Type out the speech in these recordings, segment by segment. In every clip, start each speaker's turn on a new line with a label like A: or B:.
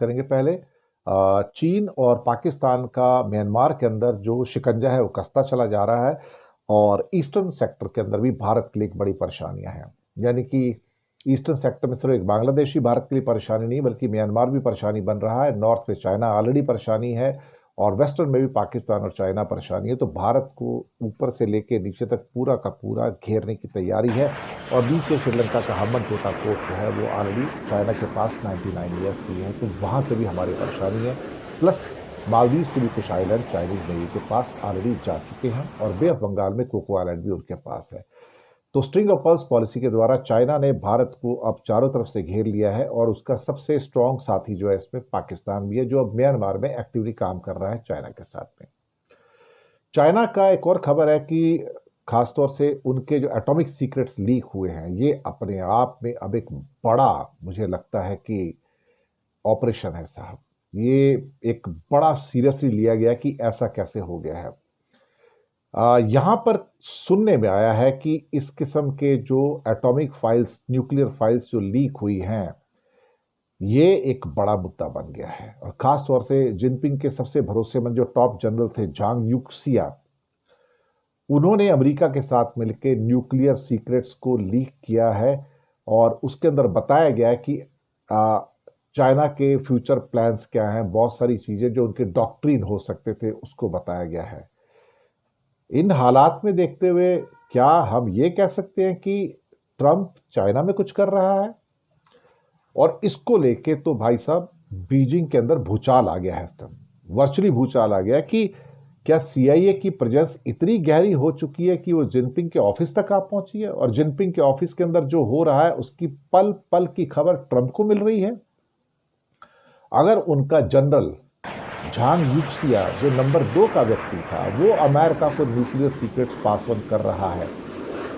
A: करेंगे पहले। चीन और पाकिस्तान का म्यांमार के अंदर जो शिकंजा है वो कसता चला जा रहा है और ईस्टर्न सेक्टर के अंदर भी भारत के लिए एक बड़ी परेशानियां हैं। यानी कि ईस्टर्न सेक्टर में सिर्फ एक बांग्लादेश ही भारत के लिए परेशानी नहीं बल्कि म्यांमार भी परेशानी बन रहा है। नॉर्थ में चाइना ऑलरेडी परेशानी है और वेस्टर्न में भी पाकिस्तान और चाइना परेशानी है। तो भारत को ऊपर से लेके नीचे तक पूरा का पूरा घेरने की तैयारी है और नीचे श्रीलंका का हम्बनटोटा कोस्ट जो है वो ऑलरेडी चाइना के पास 99 ईयर्स की है, तो वहाँ से भी हमारी परेशानी है। प्लस मालदीव्स के भी कुछ आइलैंड चाइनीज नेवी के पास ऑलरेडी जा चुके हैं और बे ऑफ बंगाल में कोको आइलैंड भी उनके पास है। तो स्ट्रिंग ऑफ पर्ल्स पॉलिसी के द्वारा चाइना ने भारत को अब चारों तरफ से घेर लिया है और उसका सबसे स्ट्रांग साथी जो है इसमें पाकिस्तान भी है, जो अब म्यांमार में एक्टिवली काम कर रहा है चाइना के साथ में। चाइना का एक और खबर है कि खासतौर से उनके जो एटॉमिक सीक्रेट्स लीक हुए हैं ये अपने आप में अब एक बड़ा, मुझे लगता है कि ऑपरेशन है साहब। ये एक बड़ा सीरियसली लिया गया कि ऐसा कैसे हो गया है। यहाँ पर सुनने में आया है कि इस किस्म के जो एटॉमिक फाइल्स, न्यूक्लियर फाइल्स जो लीक हुई हैं, ये एक बड़ा मुद्दा बन गया है और खास तौर से जिनपिंग के सबसे भरोसेमंद जो टॉप जनरल थे झांग यूक्सिया, उन्होंने अमेरिका के साथ मिलकर न्यूक्लियर सीक्रेट्स को लीक किया है और उसके अंदर बताया गया है कि चाइना के फ्यूचर प्लान्स क्या हैं, बहुत सारी चीजें जो उनके डॉक्ट्रिन हो सकते थे उसको बताया गया है। इन हालात में देखते हुए क्या हम ये कह सकते हैं कि ट्रंप चाइना में कुछ कर रहा है? और इसको लेके तो भाई साहब बीजिंग के अंदर भूचाल आ गया है, इस टाइम वर्चुअली भूचाल आ गया है कि क्या सीआईए की प्रेजेंस इतनी गहरी हो चुकी है कि वो जिनपिंग के ऑफिस तक आ पहुंची है और जिनपिंग के ऑफिस के अंदर जो हो रहा है उसकी पल पल की खबर ट्रंप को मिल रही है। अगर उनका जनरल झांग यूक्सिया जो नंबर 2 का व्यक्ति था वो अमेरिका को न्यूक्लियर सीक्रेट्स पास ऑन कर रहा है,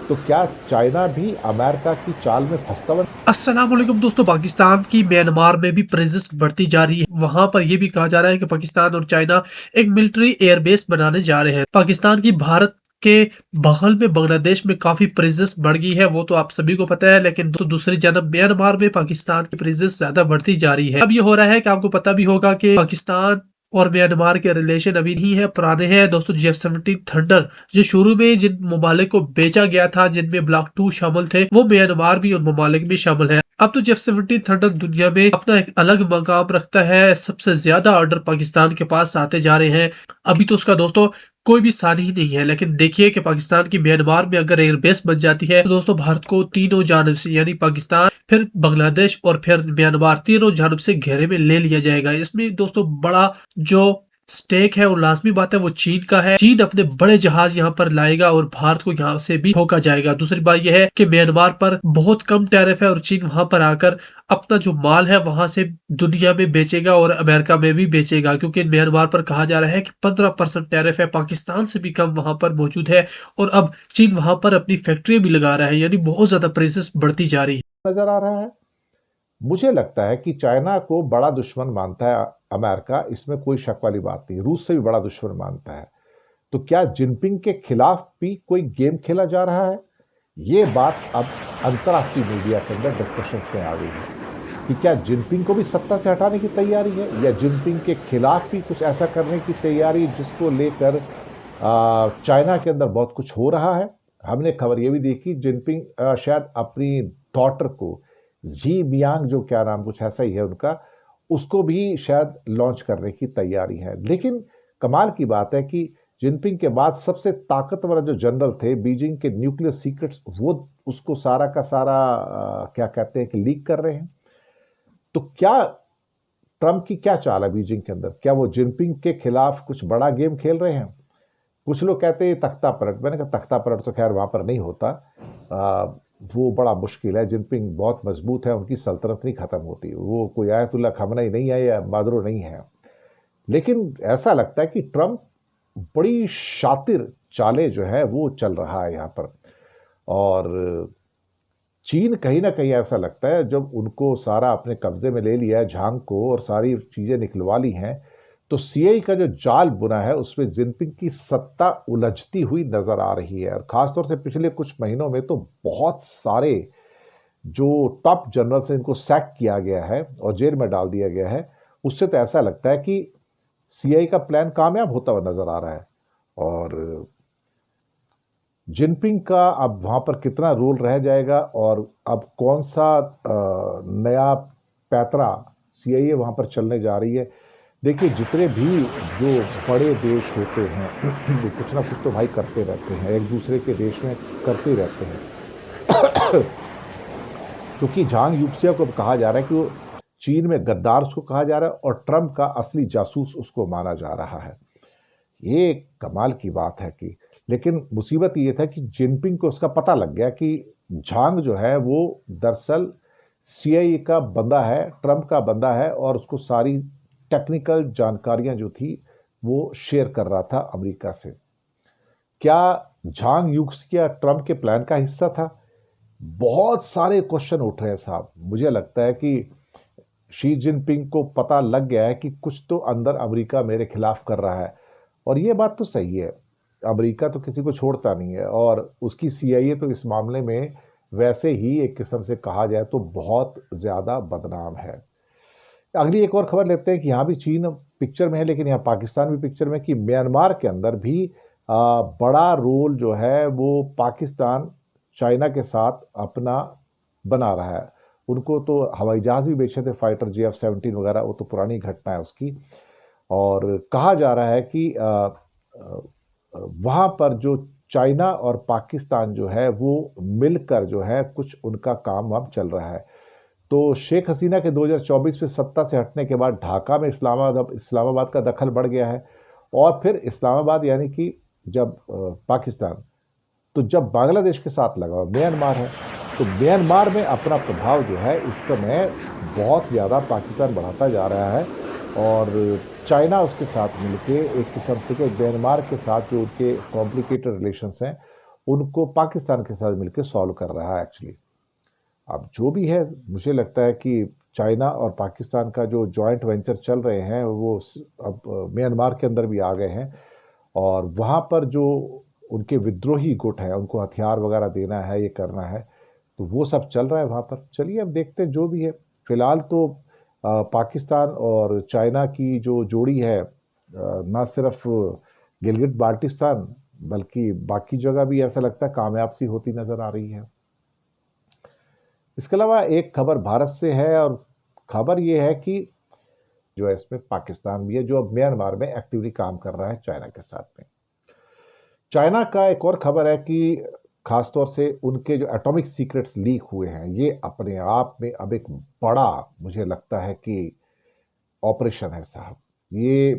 A: तो क्या चाइना भी अमेरिका की चाल में फंसता हुआ?
B: अस्सलाम वालेकुम दोस्तों, पाकिस्तान की म्यांमार में भी प्रेजेंस बढ़ती जा रही है। वहां पर यह भी कहा जा रहा है कि पाकिस्तान और चाइना एक मिलिट्री एयरबेस बनाने जा रहे हैं। पाकिस्तान की भारत के बगल में बांग्लादेश में काफी प्रेजेंस बढ़ गई है, वो तो आप सभी को पता है। लेकिन दूसरी जानब म्यांमार में पाकिस्तान की प्रेजेंस ज्यादा बढ़ती जा रही है। अब ये हो रहा है कि आपको पता भी होगा कि पाकिस्तान और म्यांमार के रिलेशन अभी नहीं है, पुराने हैं दोस्तों। F-17 थंडर जो शुरू में जिन ममालिक को बेचा गया था, जिनमें ब्लॉक 2 शामिल थे, वो म्यांमार भी उन ममालिक में शामिल है। अब तो F-17 थंडर दुनिया में अपना एक अलग मकाम रखता है। सबसे ज्यादा ऑर्डर पाकिस्तान के पास आते जा रहे हैं। अभी तो उसका दोस्तों कोई भी सानी ही नहीं है। लेकिन देखिए कि पाकिस्तान की म्यांमार में अगर एयरबेस बन जाती है तो दोस्तों भारत को तीनों जानब से, यानी पाकिस्तान, फिर बांग्लादेश और फिर म्यांमार, तीनों जानब से घेरे में ले लिया जाएगा। इसमें दोस्तों बड़ा जो स्टेक है और लाजमी बात है वो चीन का है। चीन अपने बड़े जहाज यहाँ पर लाएगा और भारत को यहाँ से भी ठोका जाएगा। दूसरी बात यह है कि म्यांमार पर बहुत कम टैरिफ है और चीन वहां पर आकर अपना जो माल है वहां से दुनिया में बेचेगा और अमेरिका में भी बेचेगा, क्योंकि म्यांमार पर कहा जा रहा है कि 15% टैरिफ है, पाकिस्तान से भी कम वहां पर मौजूद है। और अब चीन वहां पर अपनी फैक्ट्री भी लगा रहा है, यानी बहुत ज्यादा प्रेजेंस बढ़ती जा रही है।
A: नजर आ रहा है। मुझे लगता है कि चाइना को बड़ा दुश्मन मानता है अमेरिका, इसमें कोई शक वाली बात नहीं। रूस से भी बड़ा दुश्मन मानता है। तो क्या जिनपिंग के खिलाफ भी कोई गेम खेला जा रहा है? ये बात अब अंतर्राष्ट्रीय मीडिया के अंदर डिस्कशंस में आ गई है कि क्या जिनपिंग को भी सत्ता से हटाने की तैयारी है या जिनपिंग के खिलाफ भी कुछ ऐसा करने की तैयारी जिसको लेकर चाइना के अंदर बहुत कुछ हो रहा है। हमने खबर ये भी देखी, जिनपिंग शायद अपनी डॉटर को जी मियांग, जो क्या नाम कुछ ऐसा ही है उनका, उसको भी शायद लॉन्च करने की तैयारी है। लेकिन कमाल की बात है कि जिनपिंग के बाद सबसे ताकतवर जो जनरल थे बीजिंग के न्यूक्लियर सीक्रेट्स, वो उसको सारा का सारा क्या कहते हैं कि लीक कर रहे हैं। तो क्या ट्रंप की क्या चाल है बीजिंग के अंदर? क्या वो जिनपिंग के खिलाफ कुछ बड़ा गेम खेल रहे हैं? कुछ लोग कहते हैं तख्ता पलट। मैंने कहा तख्ता पलट तो खैर वहां पर नहीं होता, वो बड़ा मुश्किल है। जिनपिंग बहुत मजबूत है, उनकी सल्तनत नहीं खत्म होती। वो कोई आयतुल्ला खमनई नहीं है या मादरो नहीं है। लेकिन ऐसा लगता है कि ट्रंप बड़ी शातिर चालें जो है वो चल रहा है यहाँ पर। और चीन कहीं ना कहीं ऐसा लगता है जब उनको सारा अपने कब्जे में ले लिया है झांग को और सारी चीजें निकलवा ली हैं, तो सीआई का जो जाल बुना है उसमें जिनपिंग की सत्ता उलझती हुई नजर आ रही है। और खासतौर से पिछले कुछ महीनों में तो बहुत सारे जो टॉप जनरल से इनको सैक किया गया है और जेल में डाल दिया गया है, उससे तो ऐसा लगता है कि सीआईए का प्लान कामयाब होता हुआ नजर आ रहा है। और जिनपिंग का अब वहां पर कितना रोल रह जाएगा और अब कौन सा नया पैतरा सीआईए वहां पर चलने जा रही है। देखिए, जितने भी जो बड़े देश होते हैं वो कुछ ना कुछ तो भाई करते रहते हैं, एक दूसरे के देश में करते ही रहते हैं। क्योंकि झांग यूक्सिया को अब कहा जा रहा है कि वो चीन में गद्दार उसको कहा जा रहा है और ट्रंप का असली जासूस उसको माना जा रहा है। ये एक कमाल की बात है कि, लेकिन मुसीबत ये था कि जिनपिंग को उसका पता लग गया कि झांग जो है वो दरअसल सीआईए का बंदा है, ट्रंप का बंदा है, और उसको सारी टेक्निकल जानकारियां जो थी वो शेयर कर रहा था अमेरिका से। क्या झांग यूक्सिया ट्रंप के प्लान का हिस्सा था? बहुत सारे क्वेश्चन उठ रहे हैं साहब। मुझे लगता है कि शी जिनपिंग को पता लग गया है कि कुछ तो अंदर अमेरिका मेरे खिलाफ कर रहा है। और ये बात तो सही है, अमेरिका तो किसी को छोड़ता नहीं है, और उसकी सीआईए तो इस मामले में वैसे ही एक किस्म से कहा जाए तो बहुत ज़्यादा बदनाम है। अगली एक और खबर लेते हैं कि यहाँ भी चीन पिक्चर में है, लेकिन यहाँ पाकिस्तान भी पिक्चर में, कि म्यांमार के अंदर भी बड़ा रोल जो है वो पाकिस्तान चाइना के साथ अपना बना रहा है। उनको तो हवाई जहाज़ भी बेचे थे, फाइटर JF-17 वगैरह, वो तो पुरानी घटना है उसकी। और कहा जा रहा है कि वहाँ पर जो चाइना और पाकिस्तान जो है वो मिलकर जो है कुछ उनका काम वाम चल रहा है। तो शेख हसीना के 2024 में सत्ता से हटने के बाद ढाका में इस्लामाबाद का दखल बढ़ गया है। और फिर इस्लामाबाद यानी कि जब पाकिस्तान, तो जब बांग्लादेश के साथ लगा हुआ म्यांमार है, तो म्यांमार में अपना प्रभाव जो है इस समय बहुत ज़्यादा पाकिस्तान बढ़ाता जा रहा है। और चाइना उसके साथ मिलके एक किस्म से कि म्यांमार के साथ जो उनके कॉम्प्लिकेटेड रिलेशंस हैं उनको पाकिस्तान के साथ मिलके सॉल्व कर रहा है एक्चुअली। अब जो भी है, मुझे लगता है कि चाइना और पाकिस्तान का जो जॉइंट वेंचर चल रहे हैं वो अब म्यांमार के अंदर भी आ गए हैं। और वहाँ पर जो उनके विद्रोही गुट हैं उनको हथियार वगैरह देना है, ये करना है, तो वो सब चल रहा है वहाँ पर। चलिए अब देखते हैं जो भी है। फिलहाल तो पाकिस्तान और चाइना की जो जोड़ी है, ना सिर्फ गिलगित बाल्टिस्तान बल्कि बाकी जगह भी ऐसा लगता है कामयाब सी होती नजर आ रही है। इसके अलावा एक खबर भारत से है, और खबर ये है कि जो है इसमें पाकिस्तान भी है जो अब म्यांमार में एक्टिवली काम कर रहा है चाइना के साथ में। चाइना का एक और खबर है कि खासतौर से उनके जो एटॉमिक सीक्रेट्स लीक हुए हैं, ये अपने आप में अब एक बड़ा, मुझे लगता है कि ऑपरेशन है साहब। ये